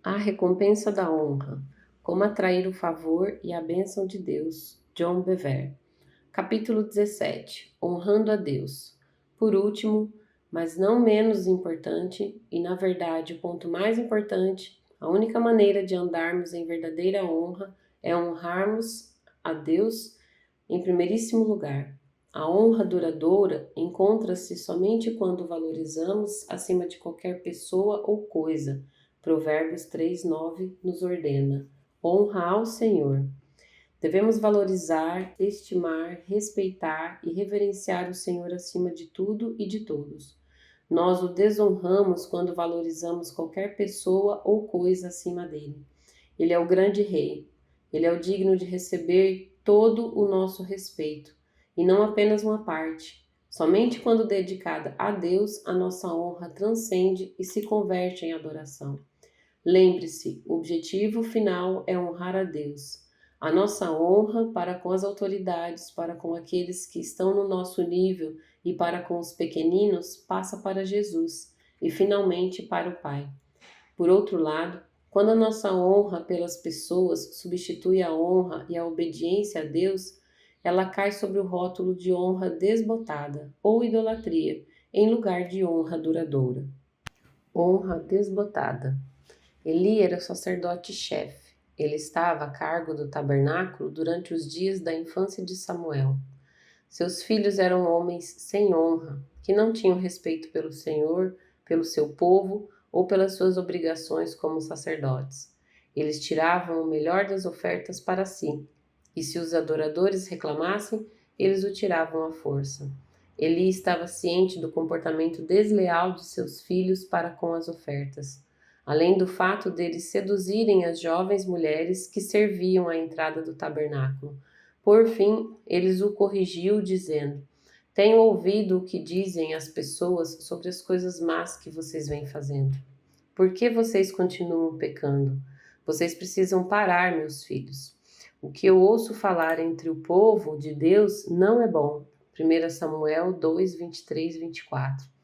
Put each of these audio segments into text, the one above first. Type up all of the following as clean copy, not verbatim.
A recompensa da honra. Como atrair o favor e a bênção de Deus. John Bevere. Capítulo 17. Honrando a Deus. Por último, mas não menos importante, e na verdade o ponto mais importante, a única maneira de andarmos em verdadeira honra é honrarmos a Deus em primeiríssimo lugar. A honra duradoura encontra-se somente quando valorizamos acima de qualquer pessoa ou coisa. Provérbios 3:9 nos ordena: honra ao Senhor. Devemos valorizar, estimar, respeitar e reverenciar o Senhor acima de tudo e de todos. Nós o desonramos quando valorizamos qualquer pessoa ou coisa acima dele. Ele é o grande rei. Ele é o digno de receber todo o nosso respeito, e não apenas uma parte. Somente quando dedicada a Deus, a nossa honra transcende e se converte em adoração. Lembre-se, o objetivo final é honrar a Deus. A nossa honra para com as autoridades, para com aqueles que estão no nosso nível e para com os pequeninos passa para Jesus e finalmente para o Pai. Por outro lado, quando a nossa honra pelas pessoas substitui a honra e a obediência a Deus, ela cai sobre o rótulo de honra desbotada ou idolatria, em lugar de honra duradoura. Honra desbotada. Eli era sacerdote-chefe. Ele estava a cargo do tabernáculo durante os dias da infância de Samuel. Seus filhos eram homens sem honra, que não tinham respeito pelo Senhor, pelo seu povo ou pelas suas obrigações como sacerdotes. Eles tiravam o melhor das ofertas para si, e se os adoradores reclamassem, eles o tiravam à força. Eli estava ciente do comportamento desleal de seus filhos para com as ofertas, além do fato deles seduzirem as jovens mulheres que serviam à entrada do tabernáculo. Por fim, eles o corrigiu, dizendo: tenho ouvido o que dizem as pessoas sobre as coisas más que vocês vêm fazendo. Por que vocês continuam pecando? Vocês precisam parar, meus filhos. O que eu ouço falar entre o povo de Deus não é bom. 1 Samuel 2, 23 e 24.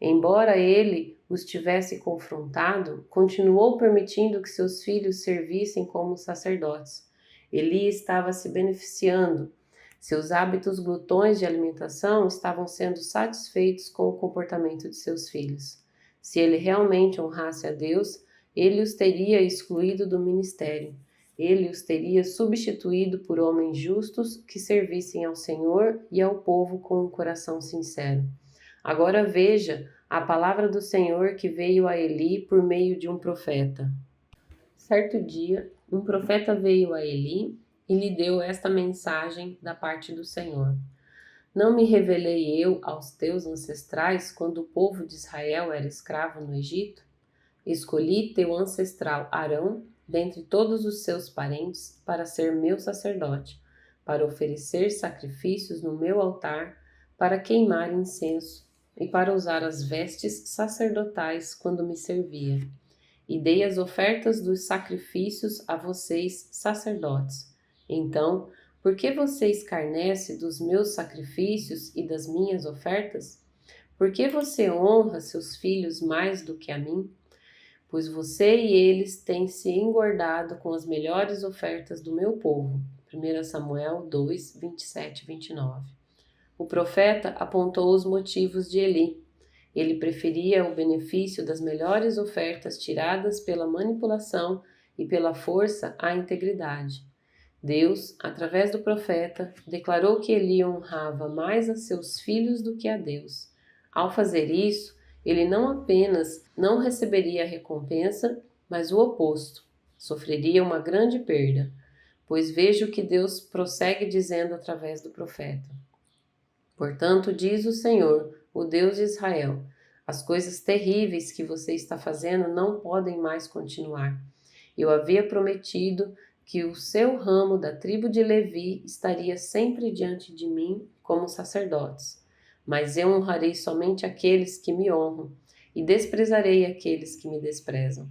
Embora ele os tivesse confrontado, continuou permitindo que seus filhos servissem como sacerdotes. Eli estava se beneficiando. Seus hábitos glutões de alimentação estavam sendo satisfeitos com o comportamento de seus filhos. Se ele realmente honrasse a Deus, ele os teria excluído do ministério. Ele os teria substituído por homens justos que servissem ao Senhor e ao povo com um coração sincero. Agora veja a palavra do Senhor que veio a Eli por meio de um profeta. Certo dia, um profeta veio a Eli e lhe deu esta mensagem da parte do Senhor: não me revelei eu aos teus ancestrais quando o povo de Israel era escravo no Egito? Escolhi teu ancestral Arão, dentre todos os seus parentes, para ser meu sacerdote, para oferecer sacrifícios no meu altar, para queimar incenso e para usar as vestes sacerdotais quando me servia. E dei as ofertas dos sacrifícios a vocês, sacerdotes. Então, por que você escarnece dos meus sacrifícios e das minhas ofertas? Por que você honra seus filhos mais do que a mim? Pois você e eles têm se engordado com as melhores ofertas do meu povo. 1 Samuel 2, 27 e 29. O profeta apontou os motivos de Eli. Ele preferia o benefício das melhores ofertas tiradas pela manipulação e pela força à integridade. Deus, através do profeta, declarou que Eli honrava mais a seus filhos do que a Deus. Ao fazer isso, ele não apenas não receberia a recompensa, mas o oposto. Sofreria uma grande perda. Pois veja o que Deus prossegue dizendo através do profeta. Portanto, diz o Senhor, o Deus de Israel: as coisas terríveis que você está fazendo não podem mais continuar. Eu havia prometido que o seu ramo da tribo de Levi estaria sempre diante de mim como sacerdotes. Mas eu honrarei somente aqueles que me honram e desprezarei aqueles que me desprezam.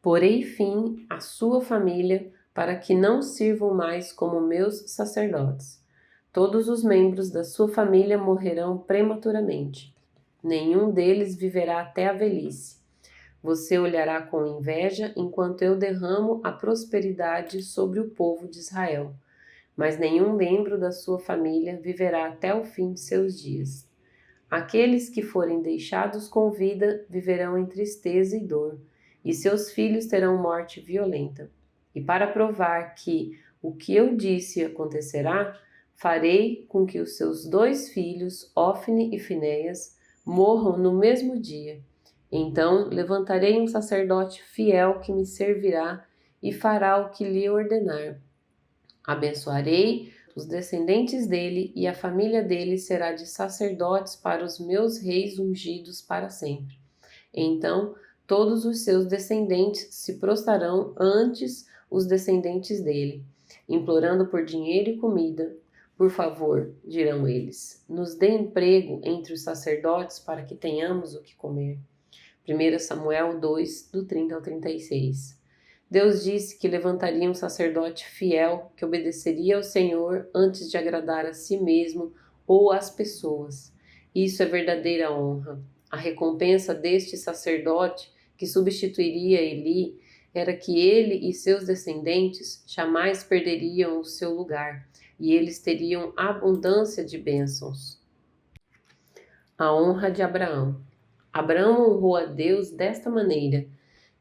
Porei fim à sua família para que não sirvam mais como meus sacerdotes. Todos os membros da sua família morrerão prematuramente. Nenhum deles viverá até a velhice. Você olhará com inveja enquanto eu derramo a prosperidade sobre o povo de Israel, mas nenhum membro da sua família viverá até o fim de seus dias. Aqueles que forem deixados com vida viverão em tristeza e dor, e seus filhos terão morte violenta. E para provar que o que eu disse acontecerá, farei com que os seus 2 filhos, Ofne e Finéias, morram no mesmo dia. Então levantarei um sacerdote fiel que me servirá e fará o que lhe ordenar. Abençoarei os descendentes dele, e a família dele será de sacerdotes para os meus reis ungidos para sempre. Então todos os seus descendentes se prostrarão antes os descendentes dele, implorando por dinheiro e comida. Por favor, dirão eles, nos dê emprego entre os sacerdotes para que tenhamos o que comer. 1 Samuel 2, do 30 ao 36. Deus disse que levantaria um sacerdote fiel que obedeceria ao Senhor antes de agradar a si mesmo ou às pessoas. Isso é verdadeira honra. A recompensa deste sacerdote, que substituiria Eli, era que ele e seus descendentes jamais perderiam o seu lugar, e eles teriam abundância de bênçãos. A honra de Abraão. Abraão honrou a Deus desta maneira.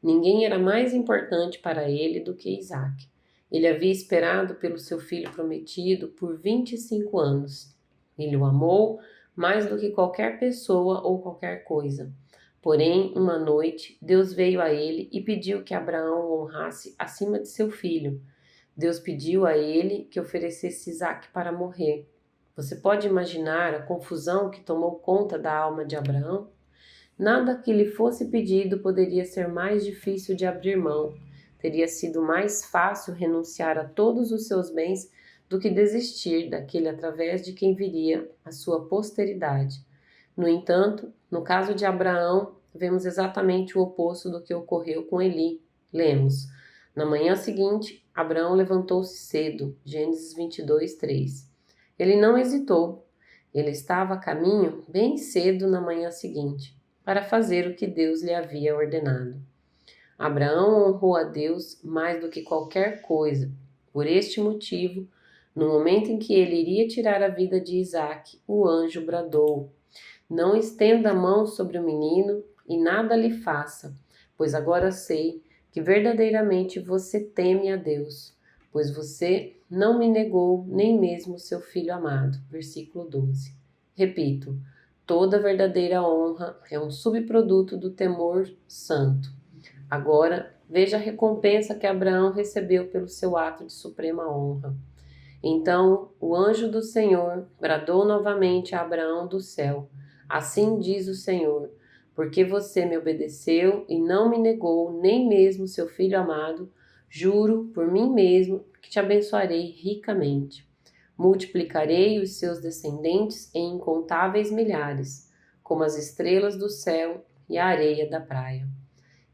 Ninguém era mais importante para ele do que Isaque. Ele havia esperado pelo seu filho prometido por 25 anos. Ele o amou mais do que qualquer pessoa ou qualquer coisa. Porém, uma noite, Deus veio a ele e pediu que Abraão o honrasse acima de seu filho. Deus pediu a ele que oferecesse Isaque para morrer. Você pode imaginar a confusão que tomou conta da alma de Abraão? Nada que lhe fosse pedido poderia ser mais difícil de abrir mão. Teria sido mais fácil renunciar a todos os seus bens do que desistir daquele através de quem viria a sua posteridade. No entanto, no caso de Abraão, vemos exatamente o oposto do que ocorreu com Eli. Lemos: na manhã seguinte, Abraão levantou-se cedo. Gênesis 22, 3. Ele não hesitou. Ele estava a caminho bem cedo na manhã seguinte, para fazer o que Deus lhe havia ordenado. Abraão honrou a Deus mais do que qualquer coisa. Por este motivo, no momento em que ele iria tirar a vida de Isaque, o anjo bradou: não estenda a mão sobre o menino e nada lhe faça, pois agora sei que verdadeiramente você teme a Deus, pois você não me negou nem mesmo seu filho amado. Versículo 12. Repito, toda verdadeira honra é um subproduto do temor santo. Agora, veja a recompensa que Abraão recebeu pelo seu ato de suprema honra. Então, o anjo do Senhor bradou novamente a Abraão do céu: assim diz o Senhor, porque você me obedeceu e não me negou nem mesmo seu filho amado, juro por mim mesmo que te abençoarei ricamente. Multiplicarei os seus descendentes em incontáveis milhares, como as estrelas do céu e a areia da praia.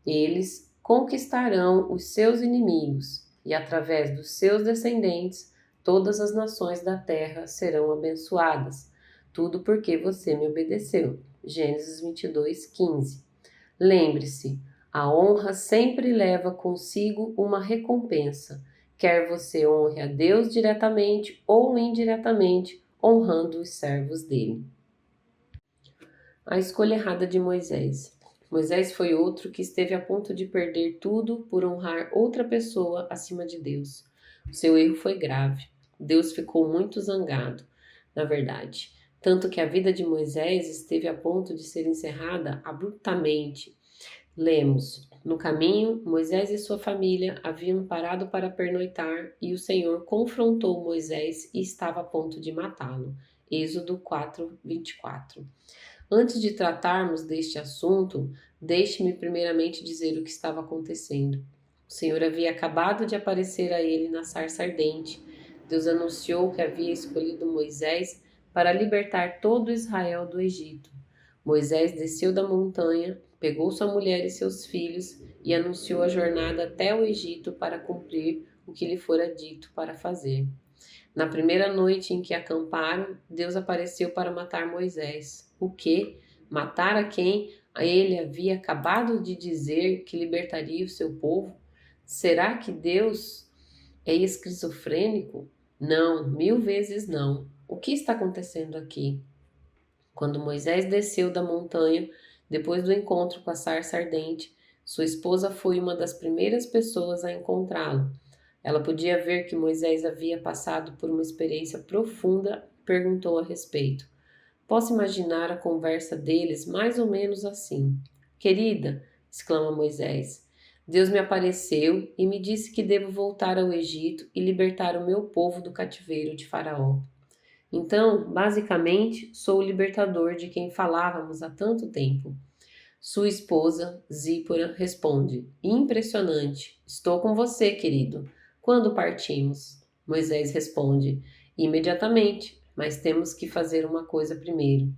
Eles conquistarão os seus inimigos, e através dos seus descendentes todas as nações da terra serão abençoadas. Tudo porque você me obedeceu. Gênesis 22, 15. Lembre-se, a honra sempre leva consigo uma recompensa, quer você honre a Deus diretamente ou indiretamente, honrando os servos dele. A escolha errada de Moisés. Moisés foi outro que esteve a ponto de perder tudo por honrar outra pessoa acima de Deus. O seu erro foi grave. Deus ficou muito zangado, na verdade, tanto que a vida de Moisés esteve a ponto de ser encerrada abruptamente. Lemos: no caminho, Moisés e sua família haviam parado para pernoitar e o Senhor confrontou Moisés e estava a ponto de matá-lo. Êxodo 4, 24. Antes de tratarmos deste assunto, deixe-me primeiramente dizer o que estava acontecendo. O Senhor havia acabado de aparecer a ele na sarça ardente. Deus anunciou que havia escolhido Moisés para libertar todo Israel do Egito. Moisés desceu da montanha, pegou sua mulher e seus filhos e anunciou a jornada até o Egito para cumprir o que lhe fora dito para fazer. Na primeira noite em que acamparam, Deus apareceu para matar Moisés. O quê? Matar a quem? Ele havia acabado de dizer que libertaria o seu povo. Será que Deus é esquizofrênico? Não, 1000 vezes não. O que está acontecendo aqui? Quando Moisés desceu da montanha, depois do encontro com a sarça ardente, sua esposa foi uma das primeiras pessoas a encontrá-lo. Ela podia ver que Moisés havia passado por uma experiência profunda e perguntou a respeito. Posso imaginar a conversa deles mais ou menos assim. Querida, exclama Moisés, Deus me apareceu e me disse que devo voltar ao Egito e libertar o meu povo do cativeiro de Faraó. Então, basicamente, sou o libertador de quem falávamos há tanto tempo. Sua esposa, Zípora, responde: Impressionante. Estou com você, querido. Quando partimos? Moisés responde: Imediatamente, mas temos que fazer uma coisa primeiro.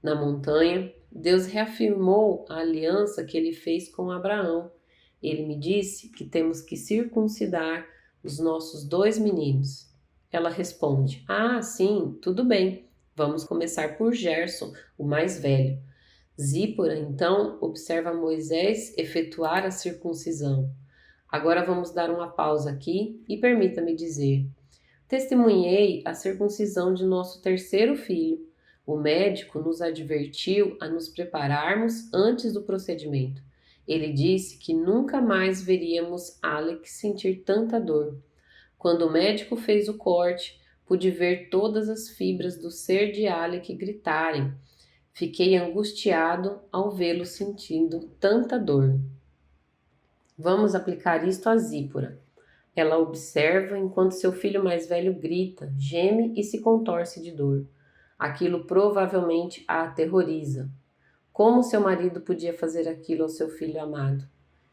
Na montanha, Deus reafirmou a aliança que ele fez com Abraão. Ele me disse que temos que circuncidar os nossos 2 meninos. Ela responde: Ah, sim, tudo bem. Vamos começar por Gerson, o mais velho. Zípora, então, observa Moisés efetuar a circuncisão. Agora vamos dar uma pausa aqui e permita-me dizer: testemunhei a circuncisão de nosso terceiro filho. O médico nos advertiu a nos prepararmos antes do procedimento. Ele disse que nunca mais veríamos Alex sentir tanta dor. Quando o médico fez o corte, pude ver todas as fibras do ser de Alec gritarem. Fiquei angustiado ao vê-lo sentindo tanta dor. Vamos aplicar isto a Zípora. Ela observa enquanto seu filho mais velho grita, geme e se contorce de dor. Aquilo provavelmente a aterroriza. Como seu marido podia fazer aquilo ao seu filho amado?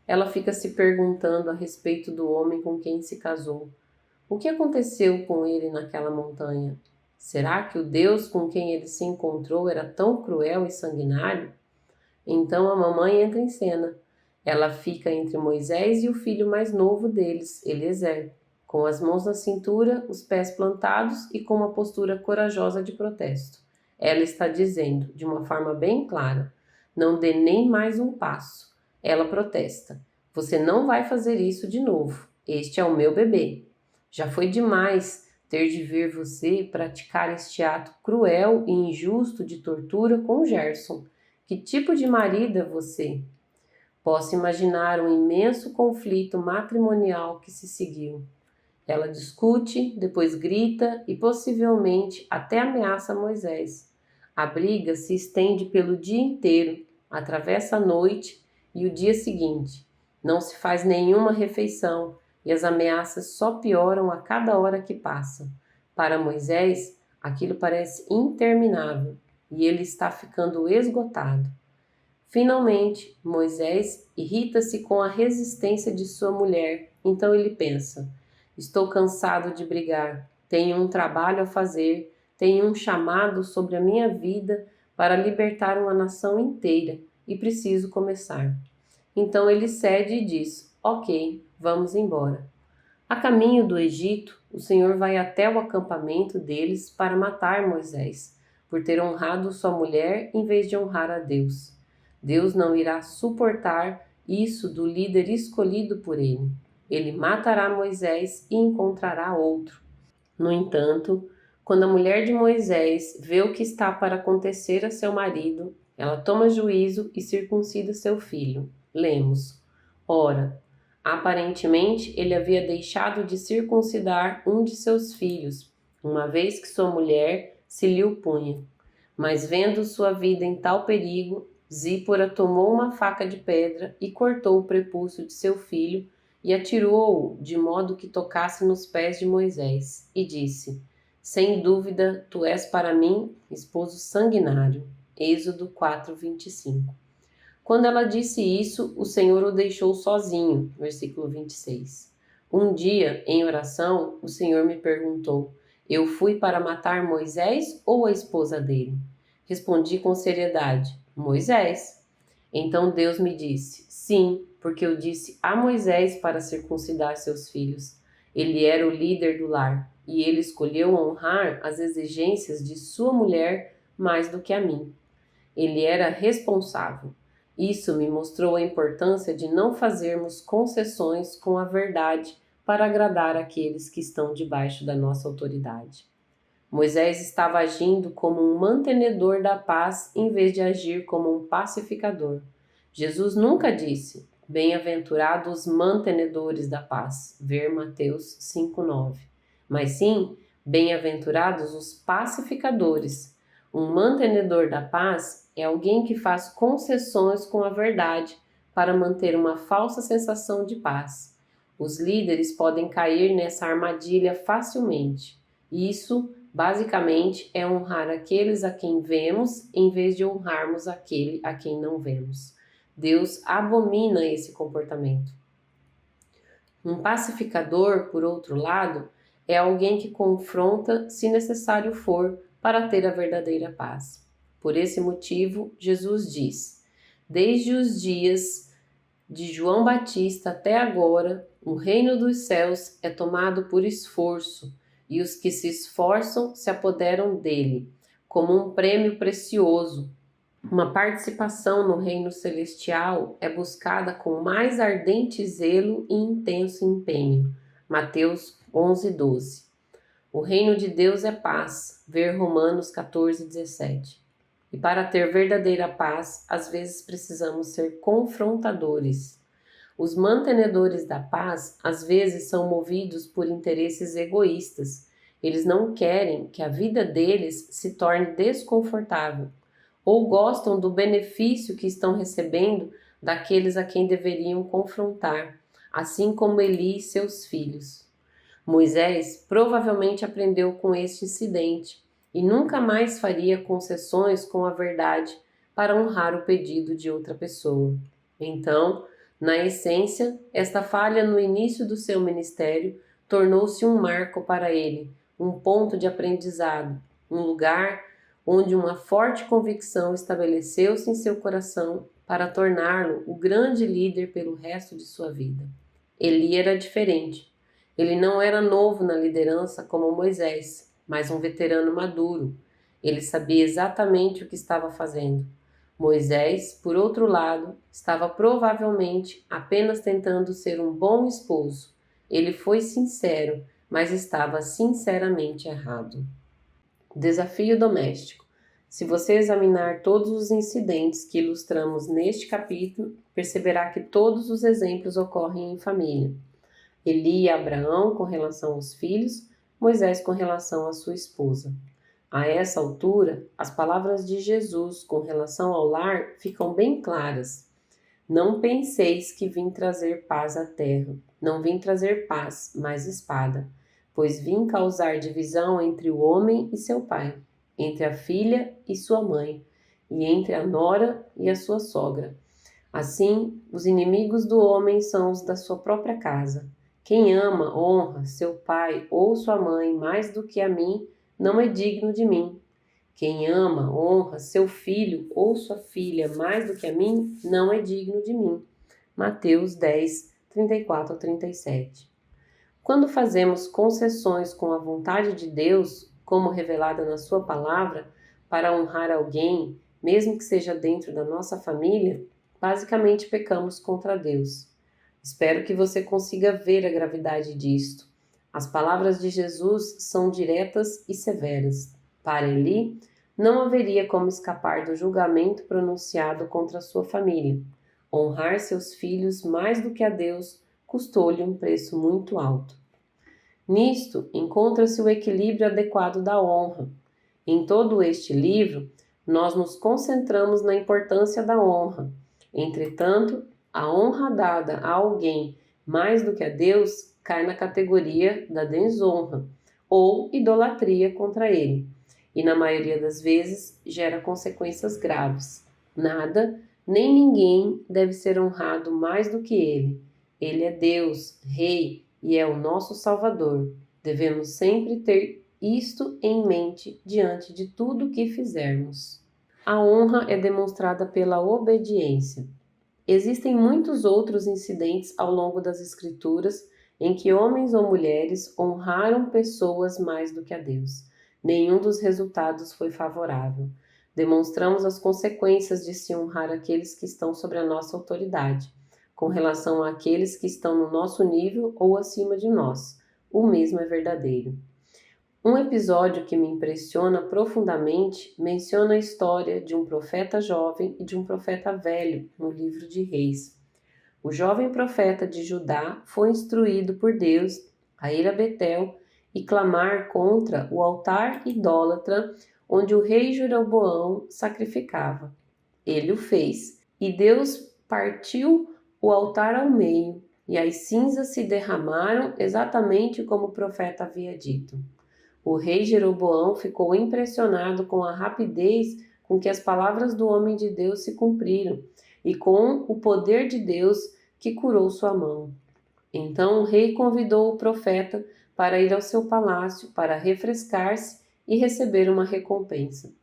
Ela fica se perguntando a respeito do homem com quem se casou. O que aconteceu com ele naquela montanha? Será que o Deus com quem ele se encontrou era tão cruel e sanguinário? Então a mamãe entra em cena. Ela fica entre Moisés e o filho mais novo deles, Eliezer, com as mãos na cintura, os pés plantados e com uma postura corajosa de protesto. Ela está dizendo, de uma forma bem clara, não dê nem mais um passo. Ela protesta, você não vai fazer isso de novo. Este é o meu bebê. Já foi demais ter de ver você praticar este ato cruel e injusto de tortura com Gerson. Que tipo de marido é você? Posso imaginar um imenso conflito matrimonial que se seguiu. Ela discute, depois grita e possivelmente até ameaça Moisés. A briga se estende pelo dia inteiro, atravessa a noite e o dia seguinte. Não se faz nenhuma refeição e as ameaças só pioram a cada hora que passa. Para Moisés, aquilo parece interminável e ele está ficando esgotado. Finalmente, Moisés irrita-se com a resistência de sua mulher. Então ele pensa: estou cansado de brigar, tenho um trabalho a fazer, tenho um chamado sobre a minha vida para libertar uma nação inteira e preciso começar. Então ele cede e diz: Ok, vamos embora. A caminho do Egito, o Senhor vai até o acampamento deles para matar Moisés, por ter honrado sua mulher em vez de honrar a Deus. Deus não irá suportar isso do líder escolhido por ele. Ele matará Moisés e encontrará outro. No entanto, quando a mulher de Moisés vê o que está para acontecer a seu marido, ela toma juízo e circuncida seu filho. Lemos: Ora, aparentemente ele havia deixado de circuncidar um de seus filhos, uma vez que sua mulher se lhe opunha. Mas vendo sua vida em tal perigo, Zípora tomou uma faca de pedra e cortou o prepúcio de seu filho e atirou-o de modo que tocasse nos pés de Moisés, e disse: Sem dúvida, tu és para mim esposo sanguinário. Êxodo 4:25. Quando ela disse isso, o Senhor o deixou sozinho. Versículo 26. Um dia, em oração, o Senhor me perguntou: Eu fui para matar Moisés ou a esposa dele? Respondi com seriedade: Moisés. Então Deus me disse: Sim, porque eu disse a Moisés para circuncidar seus filhos. Ele era o líder do lar e ele escolheu honrar as exigências de sua mulher mais do que a mim. Ele era responsável. Isso me mostrou a importância de não fazermos concessões com a verdade para agradar aqueles que estão debaixo da nossa autoridade. Moisés estava agindo como um mantenedor da paz em vez de agir como um pacificador. Jesus nunca disse: "Bem-aventurados os mantenedores da paz", ver Mateus 5:9. Mas sim: "Bem-aventurados os pacificadores". Um mantenedor da paz é alguém que faz concessões com a verdade para manter uma falsa sensação de paz. Os líderes podem cair nessa armadilha facilmente. Isso, basicamente, é honrar aqueles a quem vemos em vez de honrarmos aquele a quem não vemos. Deus abomina esse comportamento. Um pacificador, por outro lado, é alguém que confronta, se necessário for, para ter a verdadeira paz. Por esse motivo, Jesus diz: "Desde os dias de João Batista até agora, o reino dos céus é tomado por esforço, e os que se esforçam se apoderam dele, como um prêmio precioso. Uma participação no reino celestial é buscada com mais ardente zelo e intenso empenho." Mateus 11:12. O reino de Deus é paz, ver Romanos 14:17. E para ter verdadeira paz, às vezes precisamos ser confrontadores. Os mantenedores da paz às vezes são movidos por interesses egoístas. Eles não querem que a vida deles se torne desconfortável, ou gostam do benefício que estão recebendo daqueles a quem deveriam confrontar, assim como Eli e seus filhos. Moisés provavelmente aprendeu com este incidente e nunca mais faria concessões com a verdade para honrar o pedido de outra pessoa. Então, na essência, esta falha no início do seu ministério tornou-se um marco para ele, um ponto de aprendizado, um lugar onde uma forte convicção estabeleceu-se em seu coração para torná-lo o grande líder pelo resto de sua vida. Eli era diferente. Ele não era novo na liderança como Moisés, mas um veterano maduro. Ele sabia exatamente o que estava fazendo. Moisés, por outro lado, estava provavelmente apenas tentando ser um bom esposo. Ele foi sincero, mas estava sinceramente errado. Desafio doméstico. Se você examinar todos os incidentes que ilustramos neste capítulo, perceberá que todos os exemplos ocorrem em família. Eli e Abraão com relação aos filhos, Moisés com relação à sua esposa. A essa altura, as palavras de Jesus com relação ao lar ficam bem claras. Não penseis que vim trazer paz à terra. Não vim trazer paz, mas espada. Pois vim causar divisão entre o homem e seu pai, entre a filha e sua mãe, e entre a nora e a sua sogra. Assim, os inimigos do homem são os da sua própria casa. Quem ama, honra seu pai ou sua mãe mais do que a mim, não é digno de mim. Quem ama, honra seu filho ou sua filha mais do que a mim, não é digno de mim. Mateus 10, 34-37. Quando fazemos concessões com a vontade de Deus, como revelada na sua palavra, para honrar alguém, mesmo que seja dentro da nossa família, basicamente pecamos contra Deus. Espero que você consiga ver a gravidade disto. As palavras de Jesus são diretas e severas. Para Eli, não haveria como escapar do julgamento pronunciado contra sua família. Honrar seus filhos mais do que a Deus custou-lhe um preço muito alto. Nisto encontra-se o equilíbrio adequado da honra. Em todo este livro, nós nos concentramos na importância da honra. Entretanto, a honra dada a alguém mais do que a Deus cai na categoria da desonra ou idolatria contra ele, e na maioria das vezes gera consequências graves. Nada, nem ninguém deve ser honrado mais do que ele. Ele é Deus, Rei, e é o nosso Salvador. Devemos sempre ter isto em mente diante de tudo o que fizermos. A honra é demonstrada pela obediência. Existem muitos outros incidentes ao longo das Escrituras em que homens ou mulheres honraram pessoas mais do que a Deus. Nenhum dos resultados foi favorável. demonstramos as consequências de se honrar aqueles que estão sobre a nossa autoridade, com relação àqueles que estão no nosso nível ou acima de nós. O mesmo é verdadeiro. Um episódio que me impressiona profundamente menciona a história de um profeta jovem e de um profeta velho no livro de Reis. O jovem profeta de Judá foi instruído por Deus a ir a Betel e clamar contra o altar idólatra onde o rei Jeroboão sacrificava. Ele o fez, e Deus partiu o altar ao meio, e as cinzas se derramaram exatamente como o profeta havia dito. O rei Jeroboão ficou impressionado com a rapidez com que as palavras do homem de Deus se cumpriram e com o poder de Deus que curou sua mão. Então o rei convidou o profeta para ir ao seu palácio para refrescar-se e receber uma recompensa.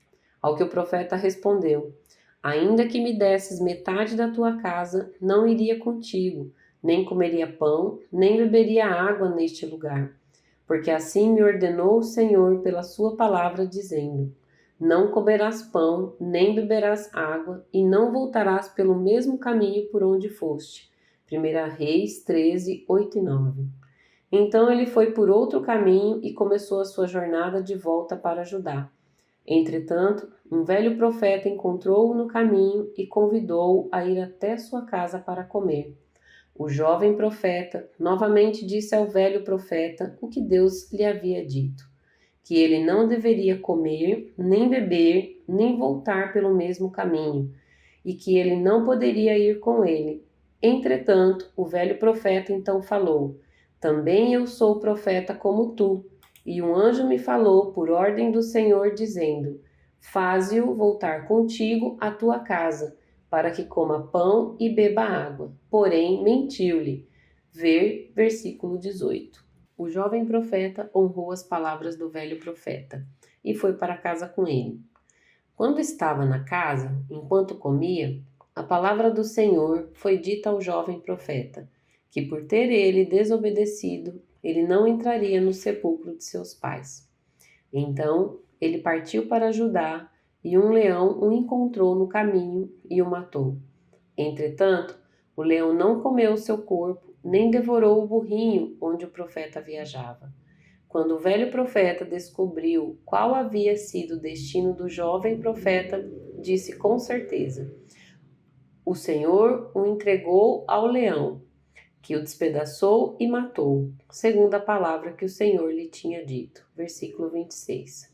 Ao que o profeta respondeu: ainda que me desses metade da tua casa, não iria contigo, nem comeria pão, nem beberia água neste lugar. Porque assim me ordenou o Senhor pela sua palavra, dizendo: não comerás pão, nem beberás água, e não voltarás pelo mesmo caminho por onde foste. 1 Reis 13, 8 e 9. Então ele foi por outro caminho e começou a sua jornada de volta para Judá. Entretanto, um velho profeta encontrou-o no caminho e convidou-o a ir até sua casa para comer. O jovem profeta novamente disse ao velho profeta o que Deus lhe havia dito, que ele não deveria comer, nem beber, nem voltar pelo mesmo caminho, e que ele não poderia ir com ele. Entretanto, o velho profeta então falou: também eu sou profeta como tu, e um anjo me falou por ordem do Senhor, dizendo: faze-o voltar contigo à tua casa, para que coma pão e beba água. Porém, mentiu-lhe. Ver versículo 18. O jovem profeta honrou as palavras do velho profeta e foi para casa com ele. Quando estava na casa, enquanto comia, a palavra do Senhor foi dita ao jovem profeta, que por ter ele desobedecido, ele não entraria no sepulcro de seus pais. Então, ele partiu para Judá, e um leão o encontrou no caminho e o matou. Entretanto, o leão não comeu seu corpo, nem devorou o burrinho onde o profeta viajava. Quando o velho profeta descobriu qual havia sido o destino do jovem profeta, disse com certeza: o Senhor o entregou ao leão, que o despedaçou e matou, segundo a palavra que o Senhor lhe tinha dito. Versículo 26.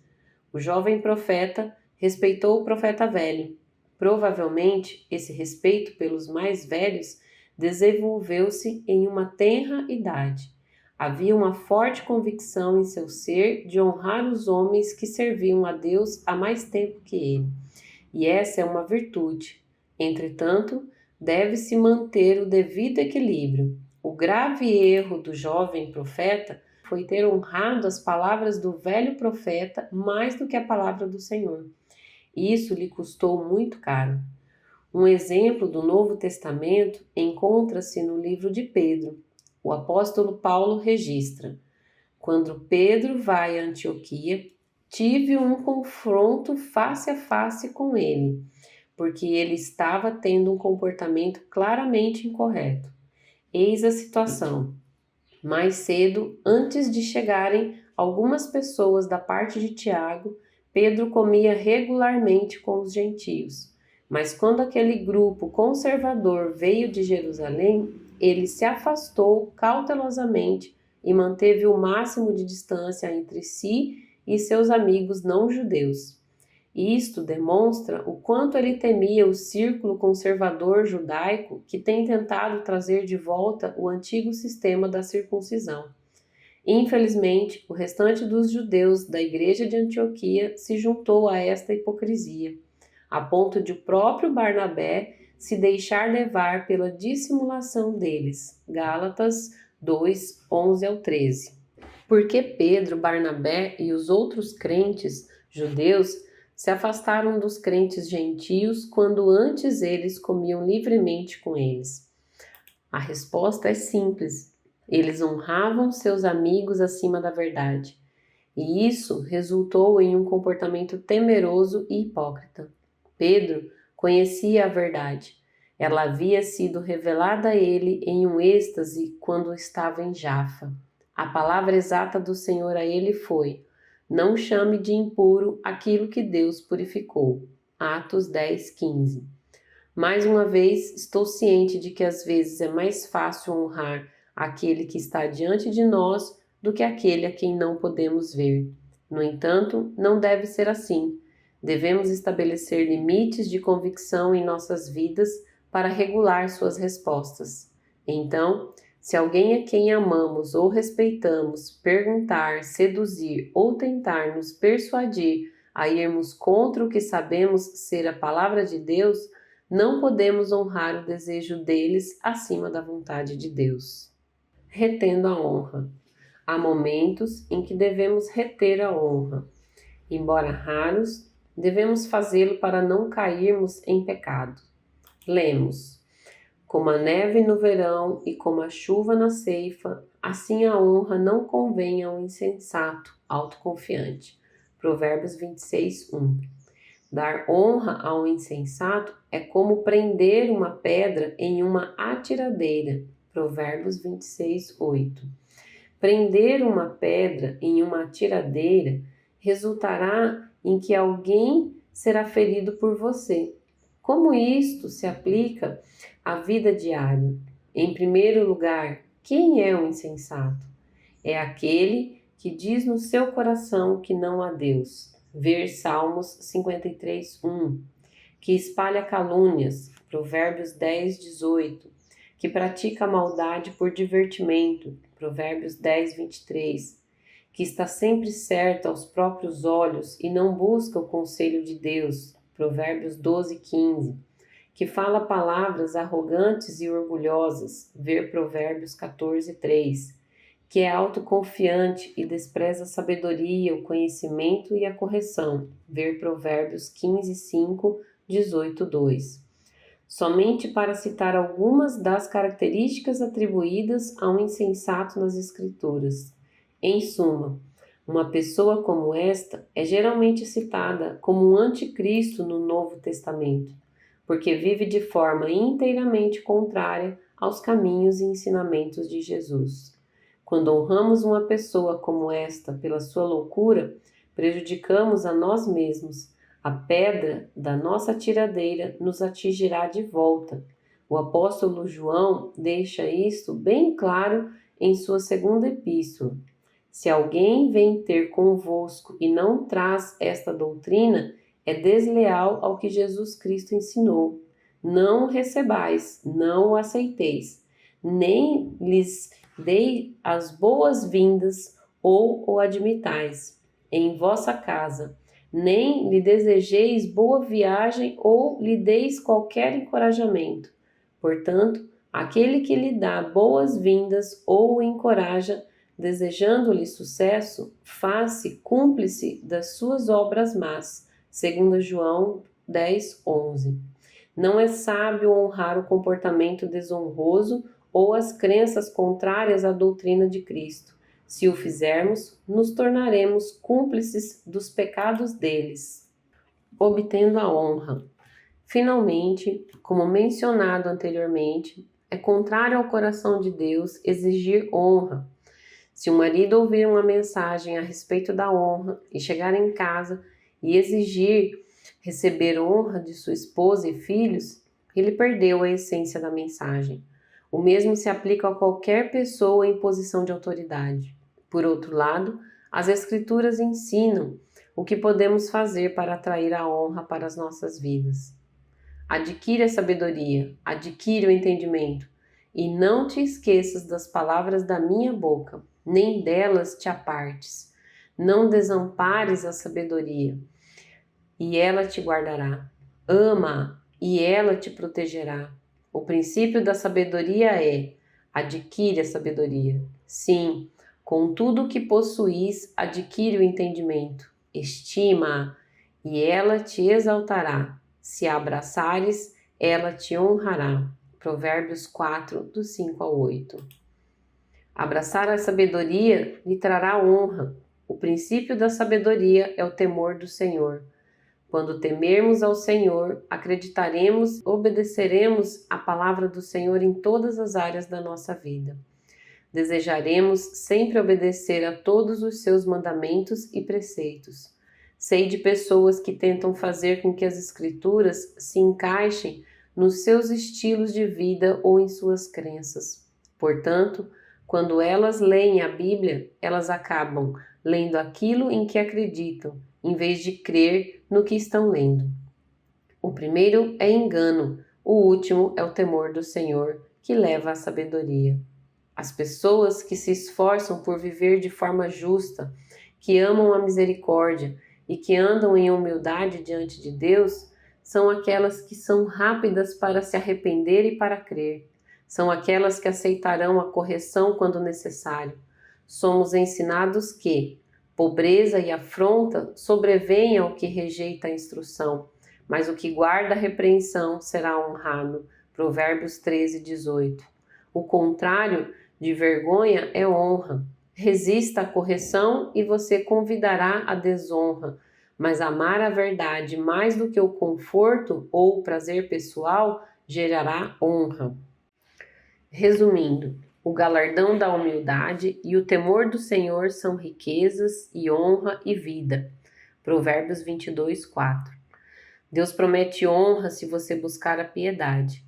O jovem profeta respeitou o profeta velho. Provavelmente, esse respeito pelos mais velhos desenvolveu-se em uma tenra idade. Havia uma forte convicção em seu ser de honrar os homens que serviam a Deus há mais tempo que ele. E essa é uma virtude. Entretanto, deve-se manter o devido equilíbrio. O grave erro do jovem profeta foi ter honrado as palavras do velho profeta mais do que a palavra do Senhor. Isso lhe custou muito caro. Um exemplo do Novo Testamento encontra-se no livro de Pedro. O apóstolo Paulo registra: quando Pedro vai a Antioquia, tive um confronto face a face com ele, porque ele estava tendo um comportamento claramente incorreto. Eis a situação. Mais cedo, antes de chegarem algumas pessoas da parte de Tiago, Pedro comia regularmente com os gentios. Mas quando aquele grupo conservador veio de Jerusalém, ele se afastou cautelosamente e manteve o máximo de distância entre si e seus amigos não-judeus. Isto demonstra o quanto ele temia o círculo conservador judaico que tem tentado trazer de volta o antigo sistema da circuncisão. Infelizmente, o restante dos judeus da igreja de Antioquia se juntou a esta hipocrisia, a ponto de o próprio Barnabé se deixar levar pela dissimulação deles. Gálatas 2, 11 ao 13. Porque Pedro, Barnabé e os outros crentes judeus se afastaram dos crentes gentios quando antes eles comiam livremente com eles? A resposta é simples. Eles honravam seus amigos acima da verdade. e isso resultou em um comportamento temeroso e hipócrita. Pedro conhecia a verdade. Ela havia sido revelada a ele em um êxtase quando estava em Jafa. A palavra exata do Senhor a ele foi: não chame de impuro aquilo que Deus purificou. Atos 10:15. Mais uma vez, estou ciente de que às vezes é mais fácil honrar aquele que está diante de nós do que aquele a quem não podemos ver. No entanto, não deve ser assim. Devemos estabelecer limites de convicção em nossas vidas para regular suas respostas. Então, se alguém a quem amamos ou respeitamos perguntar, seduzir ou tentar nos persuadir a irmos contra o que sabemos ser a palavra de Deus, não podemos honrar o desejo deles acima da vontade de Deus. Retendo a honra. Há momentos em que devemos reter a honra. Embora raros, devemos fazê-lo para não cairmos em pecado. Lemos: como a neve no verão e como a chuva na ceifa, assim a honra não convém ao insensato, autoconfiante. Provérbios 26:1. Dar honra ao insensato é como prender uma pedra em uma atiradeira. Provérbios 26:8. Prender uma pedra em uma atiradeira resultará em que alguém será ferido por você. Como isto se aplica à vida diária? Em primeiro lugar, quem é o insensato? É aquele que diz no seu coração que não há Deus. Ver Salmos 53:1. Que espalha calúnias. Provérbios 10:18. Que pratica a maldade por divertimento. Provérbios 10:23. Que está sempre certo aos próprios olhos e não busca o conselho de Deus. Provérbios 12:15. Que fala palavras arrogantes e orgulhosas. Ver Provérbios 14:3. Que é autoconfiante e despreza a sabedoria, o conhecimento e a correção. Ver Provérbios 15:5, 18:2. Somente para citar algumas das características atribuídas a um insensato nas Escrituras. Em suma, uma pessoa como esta é geralmente citada como um anticristo no Novo Testamento, porque vive de forma inteiramente contrária aos caminhos e ensinamentos de Jesus. Quando honramos uma pessoa como esta pela sua loucura, prejudicamos a nós mesmos. A pedra da nossa tiradeira nos atingirá de volta. O apóstolo João deixa isto bem claro em sua segunda epístola. Se alguém vem ter convosco e não traz esta doutrina, é desleal ao que Jesus Cristo ensinou. Não o recebais, não o aceiteis, nem lhes dei as boas-vindas ou o admitais em vossa casa, nem lhe desejeis boa viagem ou lhe deis qualquer encorajamento. Portanto, aquele que lhe dá boas-vindas ou o encoraja, desejando-lhe sucesso, faz-se cúmplice das suas obras más. 2 João 10:11. Não é sábio honrar o comportamento desonroso ou as crenças contrárias à doutrina de Cristo. Se o fizermos, nos tornaremos cúmplices dos pecados deles, obtendo a honra. Finalmente, como mencionado anteriormente, é contrário ao coração de Deus exigir honra. Se um marido ouvir uma mensagem a respeito da honra e chegar em casa e exigir receber honra de sua esposa e filhos, ele perdeu a essência da mensagem. O mesmo se aplica a qualquer pessoa em posição de autoridade. Por outro lado, as Escrituras ensinam o que podemos fazer para atrair a honra para as nossas vidas. Adquire a sabedoria, adquire o entendimento, e não te esqueças das palavras da minha boca, nem delas te apartes. Não desampares a sabedoria, e ela te guardará. Ama-a, e ela te protegerá. O princípio da sabedoria é: adquire a sabedoria. Sim, com tudo o que possuís, adquire o entendimento. Estima-a, e ela te exaltará. Se a abraçares, ela te honrará. Provérbios 4, do 5 ao 8. Abraçar a sabedoria lhe trará honra. O princípio da sabedoria é o temor do Senhor. Quando temermos ao Senhor, acreditaremos, obedeceremos à palavra do Senhor em todas as áreas da nossa vida. Desejaremos sempre obedecer a todos os seus mandamentos e preceitos. Sei de pessoas que tentam fazer com que as Escrituras se encaixem nos seus estilos de vida ou em suas crenças. Portanto, quando elas leem a Bíblia, elas acabam lendo aquilo em que acreditam, em vez de crer no que estão lendo. O primeiro é engano, o último é o temor do Senhor, que leva à sabedoria. As pessoas que se esforçam por viver de forma justa, que amam a misericórdia e que andam em humildade diante de Deus, são aquelas que são rápidas para se arrepender e para crer. São aquelas que aceitarão a correção quando necessário. Somos ensinados que pobreza e afronta sobrevêm ao que rejeita a instrução, mas o que guarda a repreensão será honrado. Provérbios 13:18. O contrário de vergonha é honra. Resista à correção e você convidará a desonra, mas amar a verdade mais do que o conforto ou o prazer pessoal gerará honra. Resumindo, o galardão da humildade e o temor do Senhor são riquezas e honra e vida. Provérbios 22:4. Deus promete honra se você buscar a piedade.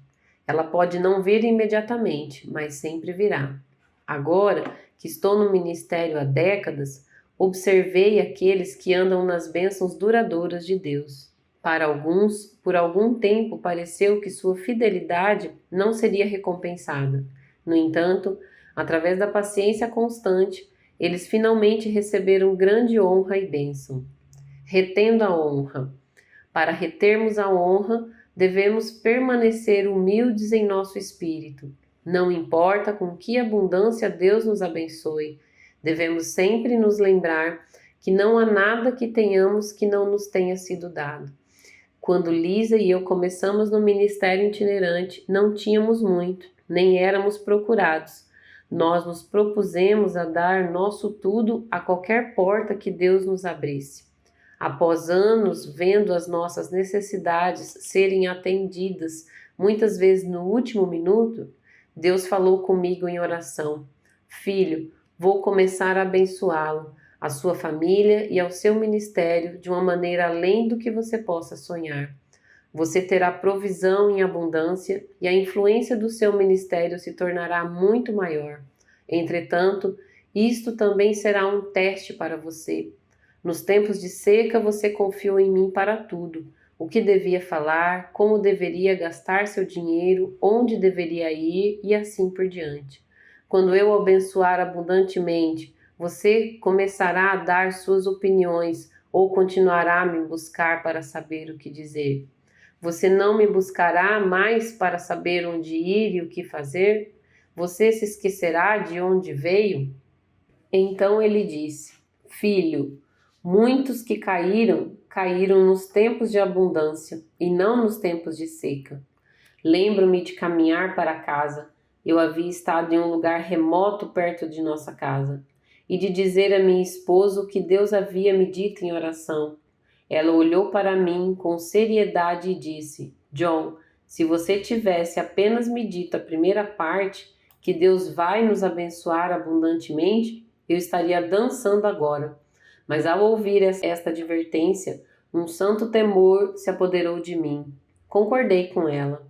Ela pode não vir imediatamente, mas sempre virá. Agora que estou no ministério há décadas, observei aqueles que andam nas bênçãos duradouras de Deus. Para alguns, por algum tempo pareceu que sua fidelidade não seria recompensada. No entanto, através da paciência constante, eles finalmente receberam grande honra e bênção. Retendo a honra. Para retermos a honra, devemos permanecer humildes em nosso espírito. Não importa com que abundância Deus nos abençoe, devemos sempre nos lembrar que não há nada que tenhamos que não nos tenha sido dado. Quando Lisa e eu começamos no ministério itinerante, não tínhamos muito, nem éramos procurados. Nós nos propusemos a dar nosso tudo a qualquer porta que Deus nos abrisse. Após anos vendo as nossas necessidades serem atendidas, muitas vezes no último minuto, Deus falou comigo em oração: Filho, vou começar a abençoá-lo, a sua família e ao seu ministério de uma maneira além do que você possa sonhar. Você terá provisão em abundância e a influência do seu ministério se tornará muito maior. Entretanto, isto também será um teste para você. Nos tempos de seca, você confiou em mim para tudo. O que devia falar, como deveria gastar seu dinheiro, onde deveria ir e assim por diante. Quando eu o abençoar abundantemente, você começará a dar suas opiniões ou continuará a me buscar para saber o que dizer. Você não me buscará mais para saber onde ir e o que fazer? Você se esquecerá de onde veio? Então ele disse: Filho, muitos que caíram nos tempos de abundância e não nos tempos de seca. Lembro-me de caminhar para casa. Eu havia estado em um lugar remoto perto de nossa casa e de dizer a minha esposa o que Deus havia me dito em oração. Ela olhou para mim com seriedade e disse: John, se você tivesse apenas me dito a primeira parte, que Deus vai nos abençoar abundantemente, eu estaria dançando agora. Mas ao ouvir esta advertência, um santo temor se apoderou de mim. Concordei com ela.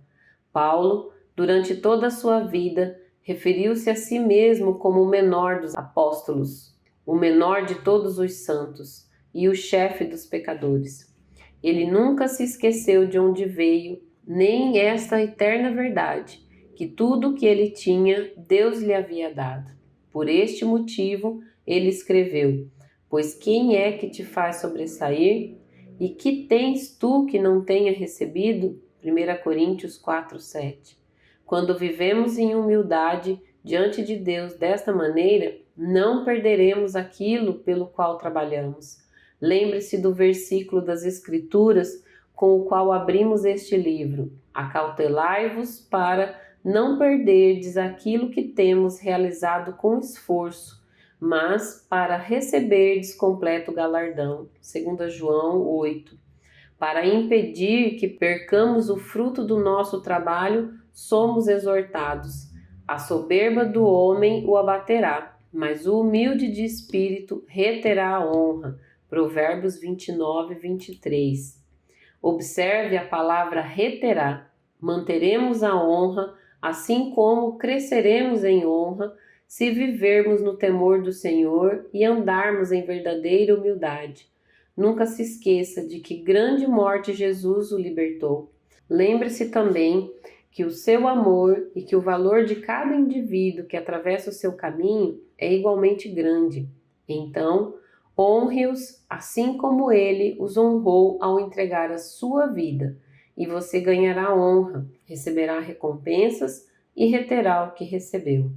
Paulo, durante toda a sua vida, referiu-se a si mesmo como o menor dos apóstolos, o menor de todos os santos e o chefe dos pecadores. Ele nunca se esqueceu de onde veio, nem esta eterna verdade, que tudo o que ele tinha, Deus lhe havia dado. Por este motivo, ele escreveu: Pois quem é que te faz sobressair? E que tens tu que não tenha recebido? 1 Coríntios 4:7. Quando vivemos em humildade diante de Deus desta maneira, não perderemos aquilo pelo qual trabalhamos. Lembre-se do versículo das Escrituras com o qual abrimos este livro: Acautelai-vos para não perderdes aquilo que temos realizado com esforço, mas para receberdes completo galardão. 2 João 8. Para impedir que percamos o fruto do nosso trabalho, somos exortados. A soberba do homem o abaterá, mas o humilde de espírito reterá a honra. Provérbios 29, 23. Observe a palavra reterá. Manteremos a honra, assim como cresceremos em honra, se vivermos no temor do Senhor e andarmos em verdadeira humildade. Nunca se esqueça de que grande morte Jesus o libertou. Lembre-se também que o seu amor e que o valor de cada indivíduo que atravessa o seu caminho é igualmente grande. Então, honre-os assim como ele os honrou ao entregar a sua vida, e você ganhará honra, receberá recompensas e reterá o que recebeu.